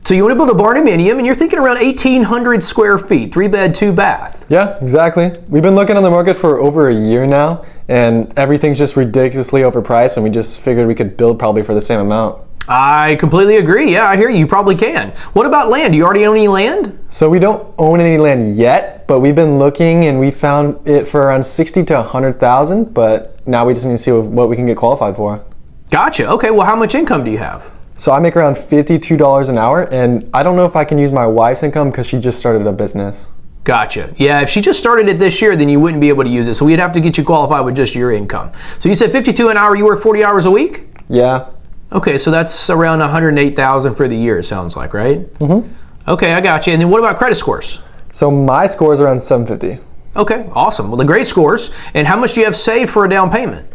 So you want to build a barndominium, and you're thinking around 1,800 square feet, 3-bed, 2-bath. Yeah, exactly. We've been looking on the market for over a year now, and everything's just ridiculously overpriced, and we just figured we could build probably for the same amount. I completely agree. Yeah, I hear you. You probably can. What about land? Do you already own any land? So we don't own any land yet, but we've been looking and we found it for around 60 to 100,000, but now we just need to see what we can get qualified for. Gotcha. Okay, well, how much income do you have? So I make around $52 an hour, and I don't know if I can use my wife's income because she just started a business. Gotcha. Yeah, if she just started it this year, then you wouldn't be able to use it. So we'd have to get you qualified with just your income. So you said 52 an hour, you work 40 hours a week? Yeah. Okay, so that's around 108,000 for the year, it sounds like, right? Mm-hmm. Okay, I got you. And then what about credit scores? So my score is around 750. Okay, awesome. Well, the great scores. And how much do you have saved for a down payment?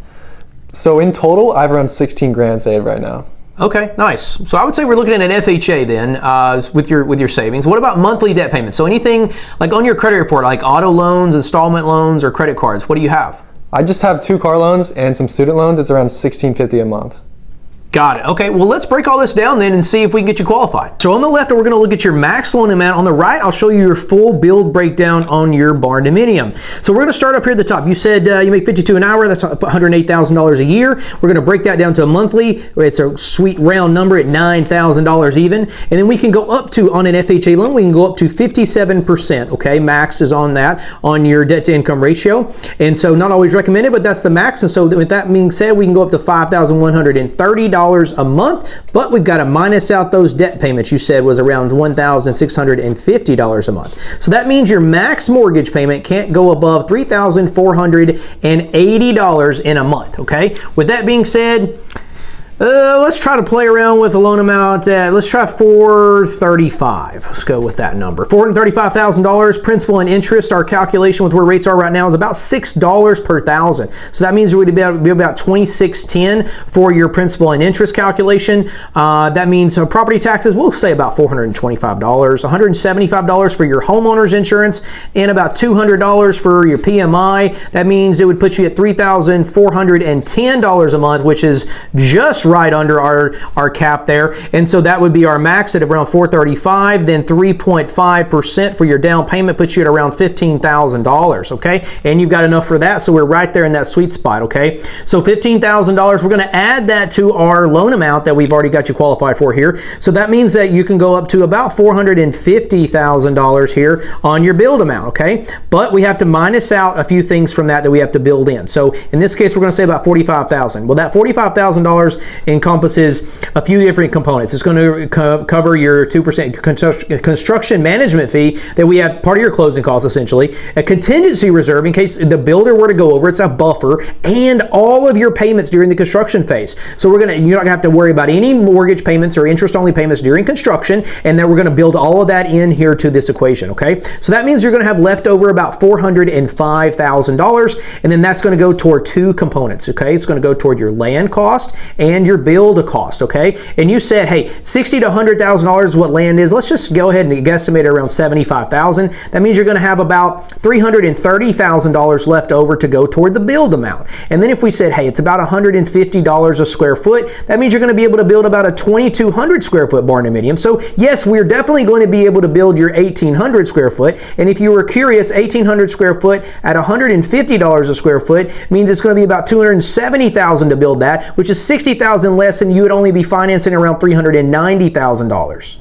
So in total, I have around 16 grand saved right now. Okay, nice. So I would say we're looking at an FHA then with your savings. What about monthly debt payments? So anything like on your credit report, like auto loans, installment loans, or credit cards, what do you have? I just have 2 car loans and some student loans. It's around $1,650 a month. Got it. Okay, well, let's break all this down then and see if we can get you qualified. So on the left, we're going to look at your max loan amount. On the right, I'll show you your full build breakdown on your barndominium. So we're going to start up here at the top. You said you make $52 an hour. That's $108,000 a year. We're going to break that down to a monthly. It's a sweet round number at $9,000 even. And then we can go up to, on an FHA loan, we can go up to 57%. Okay, max is on that, on your debt to income ratio. And so not always recommended, but that's the max. And so with that being said, we can go up to $5,130 a month, but we've got to minus out those debt payments you said was around $1,650 a month. So that means your max mortgage payment can't go above $3,480 in a month, okay? With that being said, let's try to play around with the loan amount. Let's try $435. Let's go with that number. $435,000 principal and interest. Our calculation with where rates are right now is about $6 per thousand. So that means it would be about $26.10 for your principal and interest calculation. That means property taxes, we'll say about $425, $175 for your homeowner's insurance, and about $200 for your PMI. That means it would put you at $3,410 a month, which is just right under our cap there. And so that would be our max at around $435. Then 3.5% for your down payment puts you at around $15,000, okay? And you've got enough for that, so we're right there in that sweet spot, okay? So $15,000, we're going to add that to our loan amount that we've already got you qualified for here. So that means that you can go up to about $450,000 here on your build amount, okay? But we have to minus out a few things from that we have to build in. So in this case, we're going to say about $45,000. Well, that $45,000 encompasses a few different components. It's going to cover your 2% construction management fee that we have, part of your closing costs essentially, a contingency reserve in case the builder were to go over, it's a buffer, and all of your payments during the construction phase. So you're not going to have to worry about any mortgage payments or interest-only payments during construction, and then we're going to build all of that in here to this equation, okay? So that means you're going to have left over about $405,000, and then that's going to go toward 2 components, okay? It's going to go toward your land cost and your build cost, okay? And you said, hey, $60,000 to $100,000 is what land is. Let's just go ahead and guesstimate around $75,000. That means you're going to have about $330,000 left over to go toward the build amount. And then if we said, hey, it's about $150 a square foot, that means you're going to be able to build about a 2,200 square foot barndominium. So yes, we're definitely going to be able to build your 1,800 square foot. And if you were curious, 1,800 square foot at $150 a square foot means it's going to be about $270,000 to build that, which is $60,000 less, and you would only be financing around $390,000.